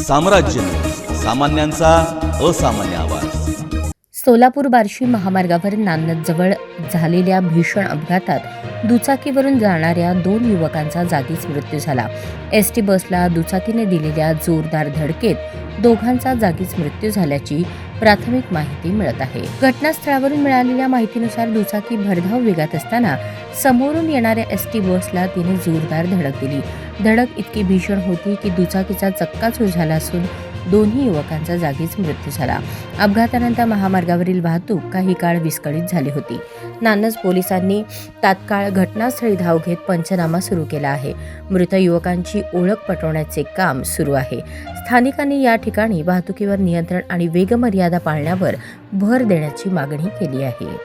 साम्राज्य, सामान्यांचा असामान्य आवाज. सोलापूर बार्शी महामार्गावर नान्नजवळ झालेल्या भीषण अपघातात दुचाकीवरून जाणाऱ्या 2 युवकांचा जागीच मृत्यू झाला. एसटी बसला दुचाकीने दिलेल्या जोरदार धडकेत दोघांचा जागीच मृत्यू झाल्याची प्राथमिक माहिती मिळत आहे. घटनास्थळावरून मिळालेल्या माहितीनुसार दुचाकी भरधाव वेगात असताना समोरून येणाऱ्या एसटी बसला तिने जोरदार धडक दिली. धडक इतकी भीषण होती की दुचाकीचा चक्काचूर झाला असून दोन्ही युवकांचा जागीच मृत्यू झाला. अपघातानंतर महामार्गावरील वाहतूक काही काळ विस्कळीत झाली होती. नान्नज पोलिसांनी तात्काळ घटनास्थळी धाव घेत पंचनामा सुरू केला आहे. मृत युवकांची ओळख पटवण्याचे काम सुरू आहे. स्थानिकांनी या ठिकाणी वाहतुकीवर नियंत्रण आणि वेगमर्यादा पाळण्यावर भर देण्याची मागणी केली आहे.